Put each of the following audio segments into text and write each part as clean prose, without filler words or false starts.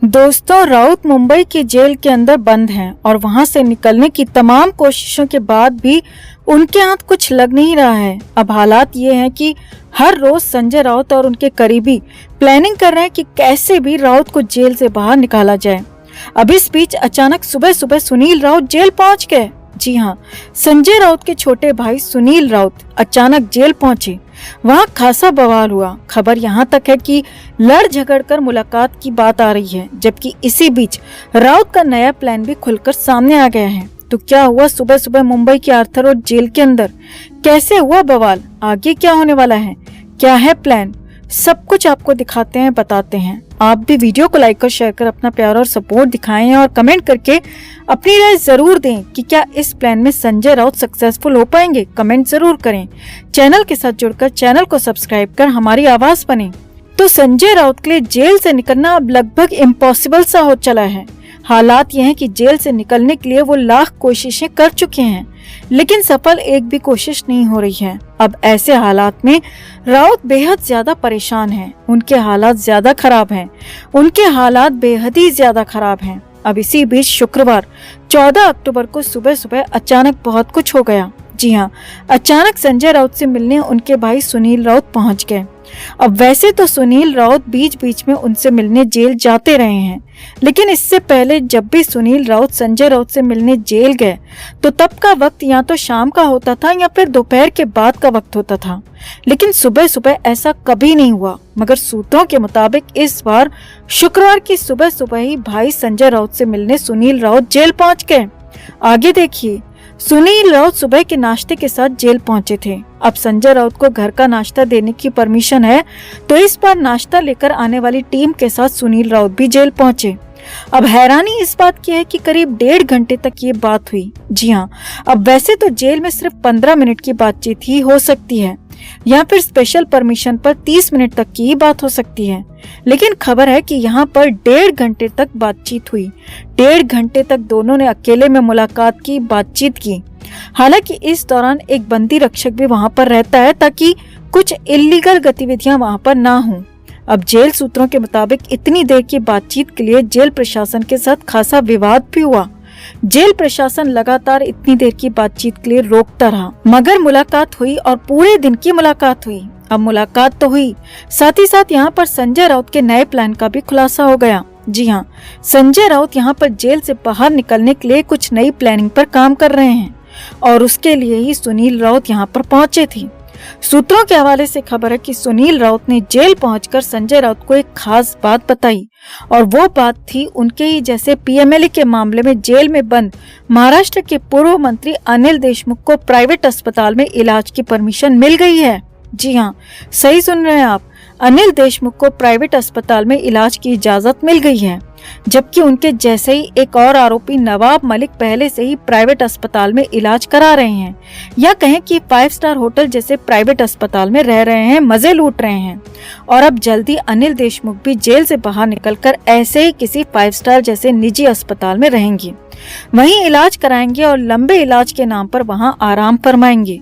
दोस्तों, राउत मुंबई की जेल के अंदर बंद हैं और वहां से निकलने की तमाम कोशिशों के बाद भी उनके हाथ कुछ लग नहीं रहा है। अब हालात ये हैं कि हर रोज संजय राउत और उनके करीबी प्लानिंग कर रहे हैं कि कैसे भी राउत को जेल से बाहर निकाला जाए। अब इस बीच अचानक सुबह सुबह सुनील राउत जेल पहुंच गए। जी हाँ, संजय राउत के छोटे भाई सुनील राउत अचानक जेल पहुंचे। वहाँ खासा बवाल हुआ। खबर यहाँ तक है कि लड़ झगड़ कर मुलाकात की बात आ रही है, जबकि इसी बीच राउत का नया प्लान भी खुलकर सामने आ गया है। तो क्या हुआ सुबह सुबह मुंबई के आर्थर रोड जेल के अंदर? कैसे हुआ बवाल? आगे क्या होने वाला है? क्या है प्लान? सब कुछ आपको दिखाते हैं, बताते हैं। आप भी वीडियो को लाइक और शेयर कर अपना प्यार और सपोर्ट दिखाएं और कमेंट करके अपनी राय जरूर दें कि क्या इस प्लान में संजय राउत सक्सेसफुल हो पाएंगे। कमेंट जरूर करें। चैनल के साथ जुड़कर चैनल को सब्सक्राइब कर हमारी आवाज बने। तो संजय राउत के लिए जेल से निकलना अब लगभग इम्पॉसिबल सा हो चला है। हालात ये हैं कि जेल से निकलने के लिए वो लाख कोशिशें कर चुके हैं, लेकिन सफल एक भी कोशिश नहीं हो रही है। अब ऐसे हालात में राउत बेहद ज्यादा परेशान हैं। उनके हालात ज्यादा खराब हैं। उनके हालात बेहद ही ज्यादा खराब हैं। अब इसी बीच शुक्रवार 14 अक्टूबर को सुबह सुबह अचानक बहुत कुछ हो गया। जी हाँ, अचानक संजय राउत से मिलने उनके भाई सुनील राउत पहुंच गए। अब वैसे तो सुनील राउत बीच बीच में उनसे मिलने जेल जाते रहे हैं, लेकिन इससे पहले जब भी सुनील राउत संजय राउत से मिलने जेल गए तो तब का वक्त या तो शाम का होता था या फिर दोपहर के बाद का वक्त होता था, लेकिन सुबह सुबह ऐसा कभी नहीं हुआ। मगर सूत्रों के मुताबिक इस बार शुक्रवार की सुबह सुबह ही भाई संजय राउत से मिलने सुनील राउत जेल पहुंच गए। आगे देखिए, सुनील राउत सुबह के नाश्ते के साथ जेल पहुंचे थे। अब संजय राउत को घर का नाश्ता देने की परमिशन है, तो इस बार नाश्ता लेकर आने वाली टीम के साथ सुनील राउत भी जेल पहुंचे। अब हैरानी इस बात की है कि करीब 1.5 घंटे तक ये बात हुई। जी हाँ, अब वैसे तो जेल में सिर्फ 15 मिनट की बातचीत ही हो सकती है या फिर स्पेशल परमिशन पर 30 मिनट तक की बात हो सकती है, लेकिन खबर है कि यहाँ पर 1.5 घंटे तक बातचीत हुई। 1.5 घंटे तक दोनों ने अकेले में मुलाकात की, बातचीत की। हालांकि इस दौरान एक बंदी रक्षक भी वहाँ पर रहता है ताकि कुछ इल्लीगल गतिविधियां वहाँ पर ना हों। अब जेल सूत्रों के मुताबिक इतनी देर की बातचीत के लिए जेल प्रशासन के साथ खासा विवाद भी हुआ। जेल प्रशासन लगातार इतनी देर की बातचीत के लिए रोकता रहा, मगर मुलाकात हुई और पूरे दिन की मुलाकात हुई। अब मुलाकात तो हुई, साथ ही साथ यहाँ पर संजय राउत के नए प्लान का भी खुलासा हो गया। जी हाँ, संजय राउत यहाँ पर जेल से बाहर निकलने के लिए कुछ नई प्लानिंग पर काम कर रहे हैं और उसके लिए ही सुनील राउत यहाँ पर पहुंचे थे। सूत्रों के हवाले से खबर है कि सुनील राउत ने जेल पहुंचकर संजय राउत को एक खास बात बताई, और वो बात थी उनके ही जैसे पीएमएलए के मामले में जेल में बंद महाराष्ट्र के पूर्व मंत्री अनिल देशमुख को प्राइवेट अस्पताल में इलाज की परमिशन मिल गई है। जी हाँ, सही सुन रहे हैं आप, अनिल देशमुख को प्राइवेट अस्पताल में इलाज की इजाजत मिल गई है, जबकि उनके जैसे ही एक और आरोपी नवाब मलिक पहले से ही प्राइवेट अस्पताल में इलाज करा रहे हैं, या कहें कि 5 स्टार होटल जैसे प्राइवेट अस्पताल में रह रहे हैं, मजे लूट रहे हैं। और अब जल्दी अनिल देशमुख भी जेल से बाहर निकलकर ऐसे ही किसी 5 स्टार जैसे निजी अस्पताल में रहेंगे, वहीं इलाज कराएंगे और लंबे इलाज के नाम पर वहां आराम फरमाएंगे।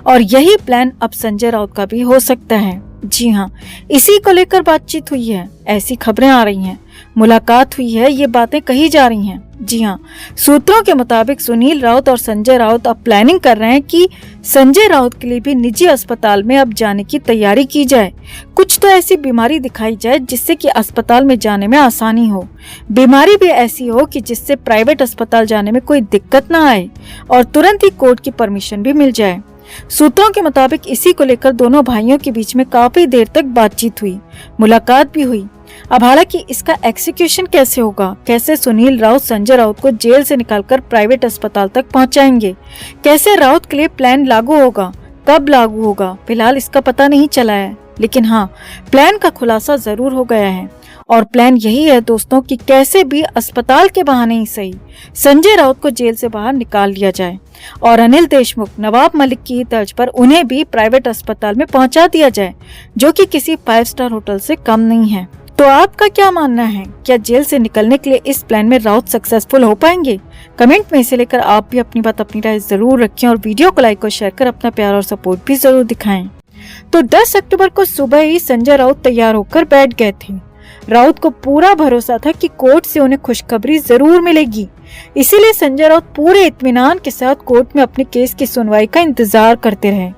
और यही प्लान अब संजय राउत का भी हो सकता है। जी हाँ, इसी को लेकर बातचीत हुई है, ऐसी खबरें आ रही हैं, मुलाकात हुई है, ये बातें कही जा रही हैं। जी हाँ, सूत्रों के मुताबिक सुनील राउत और संजय राउत अब प्लानिंग कर रहे हैं कि संजय राउत के लिए भी निजी अस्पताल में अब जाने की तैयारी की जाए। कुछ तो ऐसी बीमारी दिखाई जाए जिससे कि अस्पताल में जाने में आसानी हो, बीमारी भी ऐसी हो कि जिससे प्राइवेट अस्पताल जाने में कोई दिक्कत ना आए और तुरंत ही कोर्ट की परमिशन भी मिल जाए। सूत्रों के मुताबिक इसी को लेकर दोनों भाइयों के बीच में काफी देर तक बातचीत हुई, मुलाकात भी हुई। अब हालांकि इसका एग्जीक्यूशन कैसे होगा, कैसे सुनील राउत संजय राउत को जेल से निकालकर प्राइवेट अस्पताल तक पहुंचाएंगे, कैसे राउत के लिए प्लान लागू होगा, कब लागू होगा, फिलहाल इसका पता नहीं चला है। लेकिन हाँ, प्लान का खुलासा जरूर हो गया है, और प्लान यही है दोस्तों कि कैसे भी अस्पताल के बहाने ही सही संजय राउत को जेल से बाहर निकाल लिया जाए और अनिल देशमुख नवाब मलिक की तर्ज पर उन्हें भी प्राइवेट अस्पताल में पहुंचा दिया जाए, जो कि किसी 5 स्टार होटल से कम नहीं है। तो आपका क्या मानना है? क्या जेल से निकलने के लिए इस प्लान में राउत सक्सेसफुल हो पाएंगे? कमेंट में इसे लेकर आप भी अपनी बात, अपनी राय जरूर रखें और वीडियो को लाइक और शेयर कर अपना प्यार और सपोर्ट भी जरूर दिखाएं। तो 10 अक्टूबर को सुबह ही संजय राउत तैयार होकर बैठ गए थे। राउत को पूरा भरोसा था कि कोर्ट से उन्हें खुशखबरी जरूर मिलेगी। इसीलिए संजय राउत पूरे इत्मीनान के साथ कोर्ट में अपने केस की सुनवाई का इंतजार करते रहे।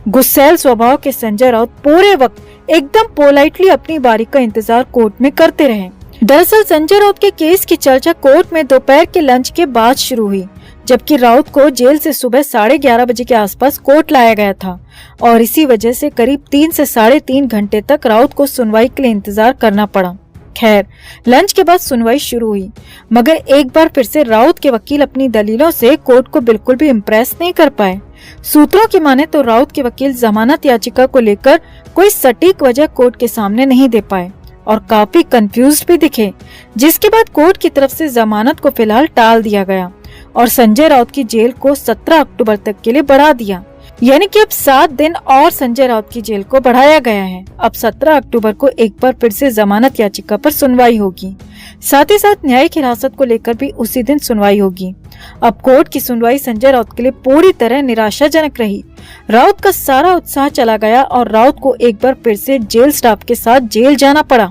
गुस्सैल स्वभाव के संजय राउत पूरे वक्त एकदम पोलाइटली अपनी बारी का इंतजार कोर्ट में करते रहे। दरअसल संजय राउत के केस की चर्चा कोर्ट में दोपहर के लंच के बाद शुरू हुई, जबकि राउत को जेल से सुबह 11:30 बजे के आसपास कोर्ट लाया गया था और इसी वजह से करीब 3 से 3.5 घंटे तक राउत को सुनवाई के लिए इंतजार करना पड़ा। खैर, लंच के बाद सुनवाई शुरू हुई, मगर एक बार फिर से राउत के वकील अपनी दलीलों से कोर्ट को बिल्कुल भी इम्प्रेस नहीं कर पाए। सूत्रों की माने तो राउत के वकील जमानत याचिका को लेकर कोई सटीक वजह कोर्ट के सामने नहीं दे पाए और काफी कंफ्यूज्ड भी दिखे, जिसके बाद कोर्ट की तरफ से जमानत को फिलहाल टाल दिया गया और संजय राउत की जेल को 17 अक्टूबर तक के लिए बढ़ा दिया। यानी कि अब 7 दिन और संजय राउत की जेल को बढ़ाया गया है। अब 17 अक्टूबर को एक बार फिर से जमानत याचिका पर सुनवाई होगी। साथ ही साथ न्यायिक हिरासत को लेकर भी उसी दिन सुनवाई होगी। अब कोर्ट की सुनवाई संजय राउत के लिए पूरी तरह निराशाजनक रही। राउत का सारा उत्साह चला गया और राउत को एक बार फिर से जेल स्टाफ के साथ जेल जाना पड़ा।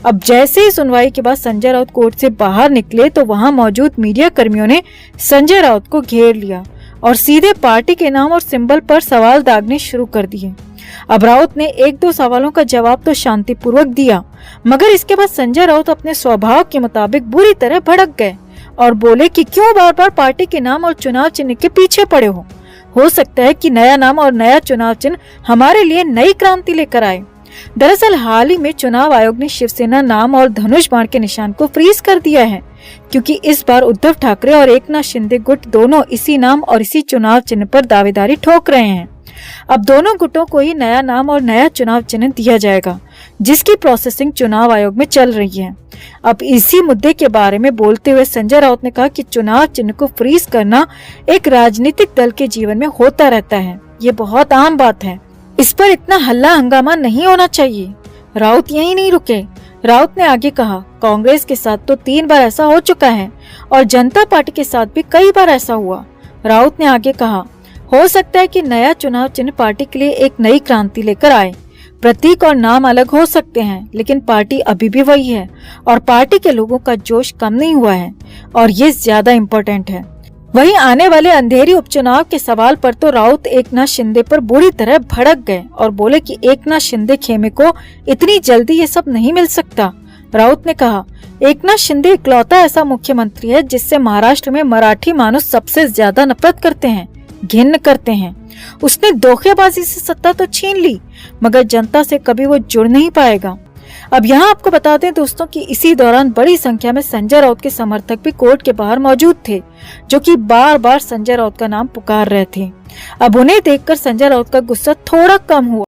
अब जैसे ही सुनवाई के बाद संजय राउत कोर्ट से बाहर निकले तो वहां मौजूद मीडिया कर्मियों ने संजय राउत को घेर लिया और सीधे पार्टी के नाम और सिंबल पर सवाल दागने शुरू कर दिए। अब राउत ने 1-2 सवालों का जवाब तो शांतिपूर्वक दिया, मगर इसके बाद संजय राउत अपने स्वभाव के मुताबिक बुरी तरह भड़क गए और बोले कि क्यों बार बार पार्टी के नाम और चुनाव चिन्ह के पीछे पड़े हो सकता है कि नया नाम और नया चुनाव चिन्ह हमारे लिए नई क्रांति लेकर आए। दरअसल हाल ही में चुनाव आयोग ने शिवसेना नाम और धनुष बाण के निशान को फ्रीज कर दिया है, क्योंकि इस बार उद्धव ठाकरे और एकनाथ शिंदे गुट दोनों इसी नाम और इसी चुनाव चिन्ह पर दावेदारी ठोक रहे हैं। अब दोनों गुटों को ही नया नाम और नया चुनाव चिन्ह दिया जाएगा, जिसकी प्रोसेसिंग चुनाव आयोग में चल रही है। अब इसी मुद्दे के बारे में बोलते हुए संजय राउत ने कहा कि चुनाव चिन्ह को फ्रीज करना एक राजनीतिक दल के जीवन में होता रहता है, ये बहुत आम बात है, इस पर इतना हल्ला हंगामा नहीं होना चाहिए। राउत यही नहीं रुके। राउत ने आगे कहा, कांग्रेस के साथ तो 3 बार ऐसा हो चुका है और जनता पार्टी के साथ भी कई बार ऐसा हुआ। राउत ने आगे कहा, हो सकता है कि नया चुनाव चिन्ह पार्टी के लिए एक नई क्रांति लेकर आए। प्रतीक और नाम अलग हो सकते हैं, लेकिन पार्टी अभी भी वही है और पार्टी के लोगों का जोश कम नहीं हुआ है और ये ज्यादा इम्पोर्टेंट है। वहीं आने वाले अंधेरी उपचुनाव के सवाल पर तो राउत एकनाथ शिंदे पर बुरी तरह भड़क गए और बोले कि एकनाथ शिंदे खेमे को इतनी जल्दी ये सब नहीं मिल सकता। राउत ने कहा, एकनाथ शिंदे इकलौता ऐसा मुख्यमंत्री है जिससे महाराष्ट्र में मराठी मानुस सबसे ज्यादा नफरत करते हैं, घिन्न करते हैं। उसने धोखेबाजी से सत्ता तो छीन ली, मगर जनता से कभी वो जुड़ नहीं पाएगा। अब यहाँ आपको बता दें दोस्तों कि इसी दौरान बड़ी संख्या में संजय राउत के समर्थक भी कोर्ट के बाहर मौजूद थे, जो कि बार बार संजय राउत का नाम पुकार रहे थे। अब उन्हें देखकर संजय राउत का गुस्सा थोड़ा कम हुआ।